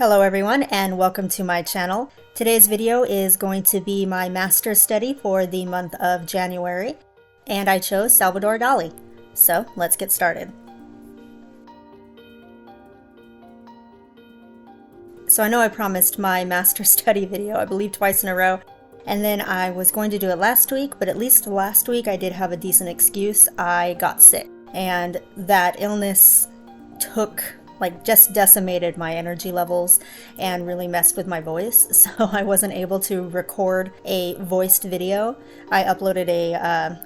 Hello everyone and welcome to my channel. Today's video is going to be my master study for the month of January, and I chose Salvador Dali. So let's get started. So I know I promised my master study video, I believe twice in a row, and then I was going to do it last week, but at least last week I did have a decent excuse. I got sick, and that illness just decimated my energy levels and really messed with my voice, so I wasn't able to record a voiced video. I uploaded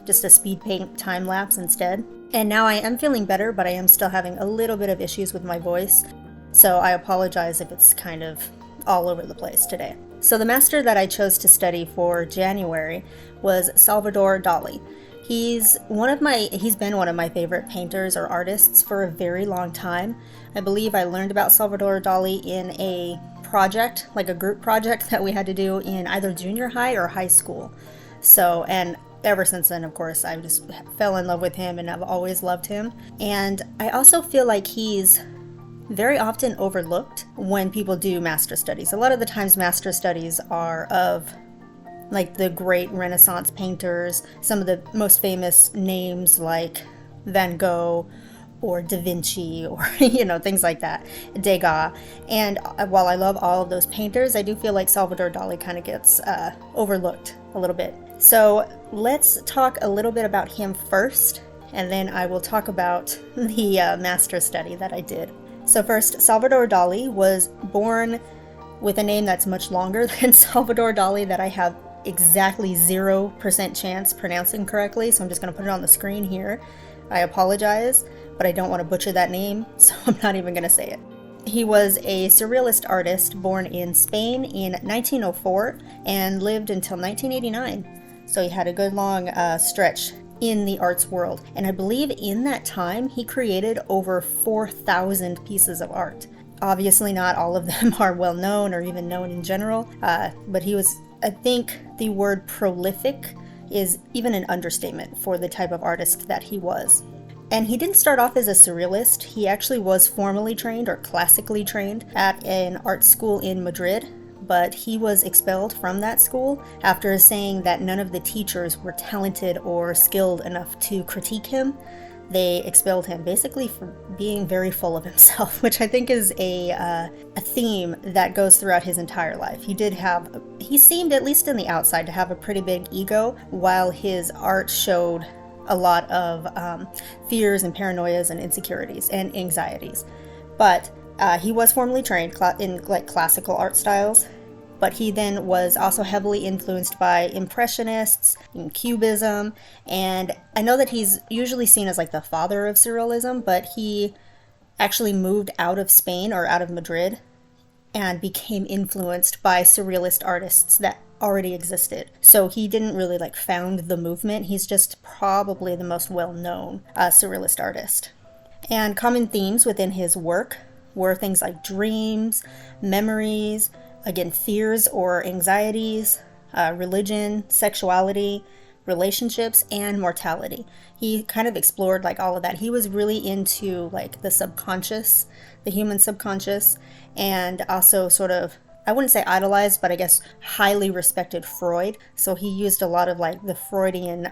just a speed paint time lapse instead. And now I am feeling better, but I am still having a little bit of issues with my voice, so I apologize if it's kind of all over the place today. So the master that I chose to study for January was Salvador Dali. He's been one of my favorite painters or artists for a very long time. I believe I learned about Salvador Dali in a project, like a group project that we had to do in either junior high or high school. So, and ever since then, of course, I just fell in love with him and I've always loved him. And I also feel like he's very often overlooked when people do master studies. A lot of the times master studies are of like the great Renaissance painters, some of the most famous names like Van Gogh or Da Vinci or, things like that, Degas. And while I love all of those painters, I do feel like Salvador Dali kind of gets overlooked a little bit. So let's talk a little bit about him first, and then I will talk about the master study that I did. So first, Salvador Dali was born with a name that's much longer than Salvador Dali that I have exactly 0% chance pronouncing correctly, so I'm just going to put it on the screen here. I apologize, but I don't want to butcher that name, so I'm not even going to say it. He was a surrealist artist born in Spain in 1904 and lived until 1989, so he had a good long stretch in the arts world, and I believe in that time he created over 4,000 pieces of art. Obviously not all of them are well known or even known in general, but he was, I think the word prolific is even an understatement for the type of artist that he was. And he didn't start off as a surrealist. He actually was formally trained or classically trained at an art school in Madrid, but he was expelled from that school after saying that none of the teachers were talented or skilled enough to critique him. They expelled him basically for being very full of himself, which I think is a theme that goes throughout his entire life. He seemed, at least in the outside, to have a pretty big ego, while his art showed a lot of fears and paranoias and insecurities and anxieties. But he was formally trained in classical art styles, but he then was also heavily influenced by Impressionists and Cubism, and I know that he's usually seen as like the father of surrealism, but he actually moved out of Spain or out of Madrid and became influenced by surrealist artists that already existed. So he didn't really found the movement, he's just probably the most well-known surrealist artist. And common themes within his work were things like dreams, memories, again, fears or anxieties, religion, sexuality, relationships, and mortality. He kind of explored all of that. He was really into the subconscious, the human subconscious, and also sort of, I wouldn't say idolized, but I guess highly respected Freud. So he used a lot of the Freudian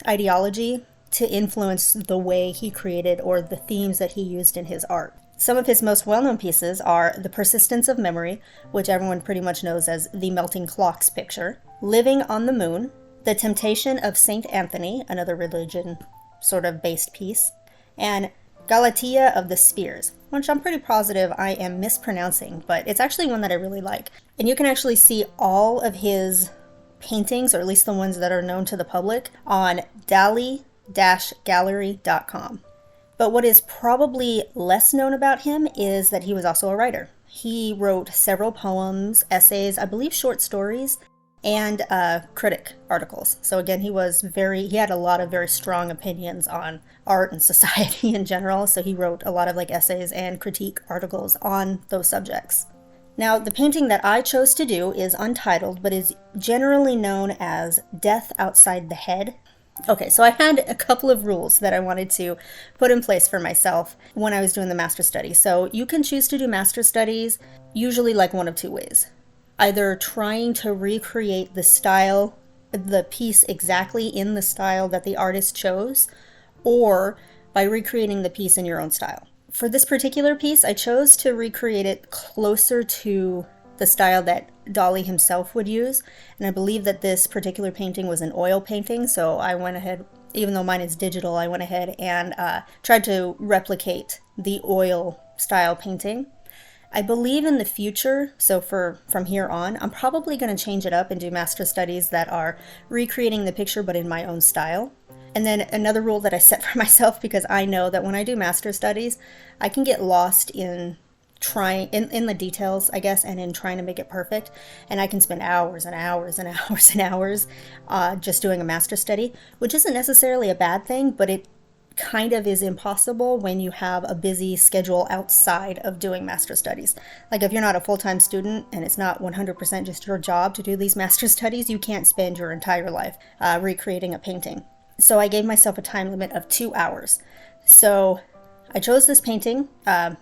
ideology to influence the way he created or the themes that he used in his art. Some of his most well-known pieces are The Persistence of Memory, which everyone pretty much knows as the Melting Clocks picture, Living on the Moon, The Temptation of Saint Anthony, another religion sort of based piece, and Galatea of the Spheres, which I'm pretty positive I am mispronouncing, but it's actually one that I really like. And you can actually see all of his paintings, or at least the ones that are known to the public, on dali-gallery.com. But what is probably less known about him is that he was also a writer. He wrote several poems, essays, I believe short stories, and critic articles. So again, he had a lot of very strong opinions on art and society in general, so he wrote a lot of essays and critique articles on those subjects. Now, the painting that I chose to do is untitled, but is generally known as Death Outside the Head. Okay, so I had a couple of rules that I wanted to put in place for myself when I was doing the master study. So you can choose to do master studies usually like one of two ways. Either trying to recreate the style, the piece exactly in the style that the artist chose, or by recreating the piece in your own style. For this particular piece, I chose to recreate it closer to the style that Dali himself would use, and I believe that this particular painting was an oil painting, so I went ahead, even though mine is digital, I went ahead and tried to replicate the oil style painting. I believe in the future, so from here on, I'm probably going to change it up and do master studies that are recreating the picture but in my own style. And then another rule that I set for myself, because I know that when I do master studies, I can get lost in trying in the details, I guess, and in trying to make it perfect, and I can spend hours and hours and hours and hours just doing a master study, which isn't necessarily a bad thing, but it kind of is impossible when you have a busy schedule outside of doing master studies. Like if you're not a full-time student and it's not 100% just your job to do these master studies, you can't spend your entire life recreating a painting. So I gave myself a time limit of 2 hours. So I chose this painting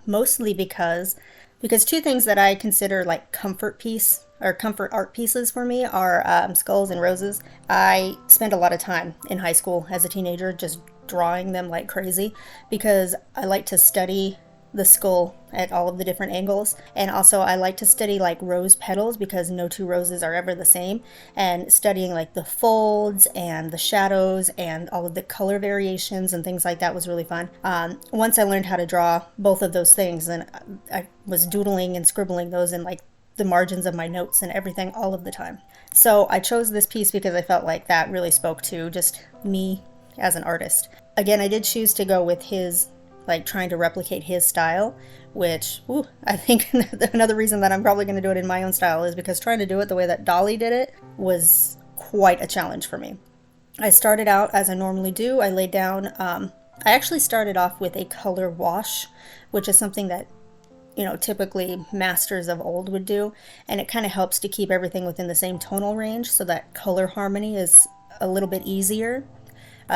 mostly because two things that I consider like comfort piece or comfort art pieces for me are skulls and roses. I spent a lot of time in high school as a teenager just drawing them like crazy because I like to study the skull at all of the different angles, and also I like to study like rose petals because no two roses are ever the same, and studying like the folds and the shadows and all of the color variations and things like that was really fun. Once I learned how to draw both of those things, and I was doodling and scribbling those in like the margins of my notes and everything all of the time. So I chose this piece because I felt like that really spoke to just me as an artist. Again, I did choose to go with his, like trying to replicate his style, which I think another reason that I'm probably going to do it in my own style is because trying to do it the way that Dali did it was quite a challenge for me. I started out as I normally do. I laid down, I actually started off with a color wash, which is something that typically masters of old would do, and it kind of helps to keep everything within the same tonal range so that color harmony is a little bit easier.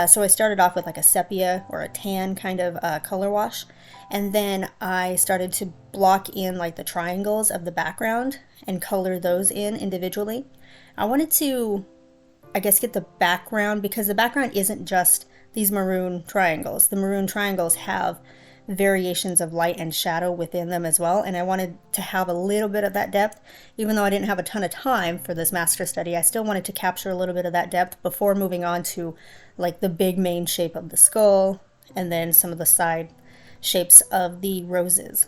So I started off with like a sepia or a tan kind of color wash, and then I started to block in like the triangles of the background and color those in individually. I wanted to, I guess, get the background, because the background isn't just these maroon triangles. The maroon triangles have variations of light and shadow within them as well, and I wanted to have a little bit of that depth. Even though I didn't have a ton of time for this master study, I still wanted to capture a little bit of that depth before moving on to like the big main shape of the skull and then some of the side shapes of the roses.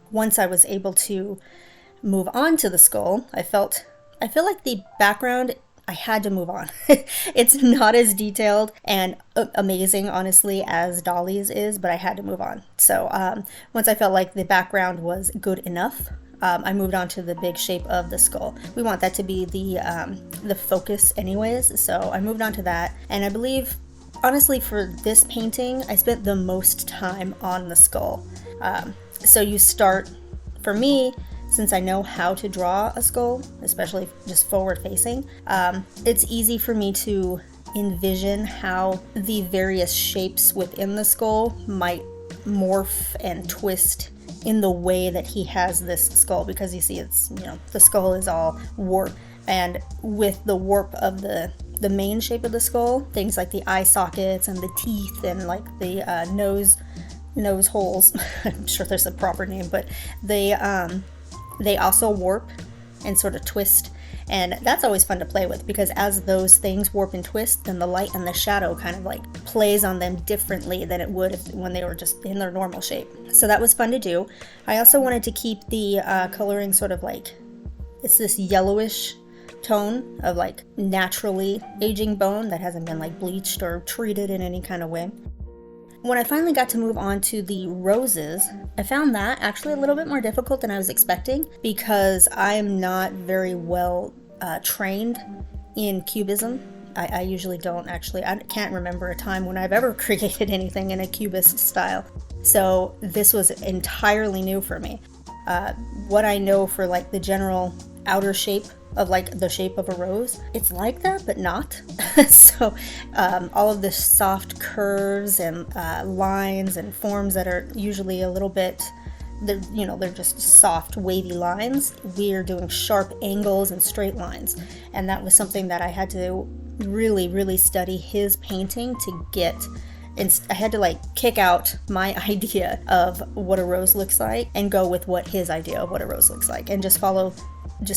Once I was able to move on to the skull, I feel like the background, I had to move on. It's not as detailed and amazing, honestly, as Dali's is, but I had to move on. So once I felt like the background was good enough, I moved on to the big shape of the skull. We want that to be the focus anyways, so I moved on to that. And I believe, honestly, for this painting, I spent the most time on the skull. So you start, for me, since I know how to draw a skull, especially just forward facing, it's easy for me to envision how the various shapes within the skull might morph and twist in the way that he has this skull, because you see it's, the skull is all warp, and with the warp of the main shape of the skull, things like the eye sockets and the teeth and like the nose holes, I'm sure there's a proper name, but they also warp and sort of twist, and that's always fun to play with, because as those things warp and twist, then the light and the shadow kind of like plays on them differently than it would when they were just in their normal shape. So that was fun to do. I also wanted to keep the coloring sort of like, it's this yellowish tone of like naturally aging bone that hasn't been like bleached or treated in any kind of way. When I finally got to move on to the roses, I found that actually a little bit more difficult than I was expecting, because I am not very well trained in cubism. I usually don't actually, I can't remember a time when I've ever created anything in a cubist style. So this was entirely new for me. What I know for like the general outer shape of like the shape of a rose. It's like that, but not. So all of the soft curves and lines and forms that are usually a little bit, they're just soft, wavy lines. We're doing sharp angles and straight lines. And that was something that I had to really, really study his painting to get. And I had to like kick out my idea of what a rose looks like and go with what his idea of what a rose looks like, and just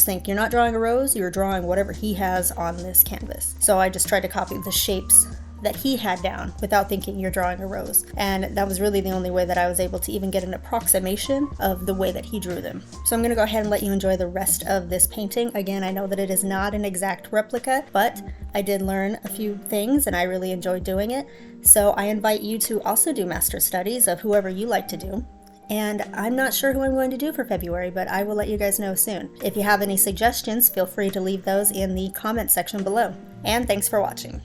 think you're not drawing a rose, you're drawing whatever he has on this canvas. So I just tried to copy the shapes that he had down without thinking you're drawing a rose. And that was really the only way that I was able to even get an approximation of the way that he drew them. So I'm going to go ahead and let you enjoy the rest of this painting. Again, I know that it is not an exact replica, but I did learn a few things and I really enjoyed doing it. So I invite you to also do master studies of whoever you like to do. And I'm not sure who I'm going to do for February, but I will let you guys know soon. If you have any suggestions, feel free to leave those in the comment section below. And thanks for watching.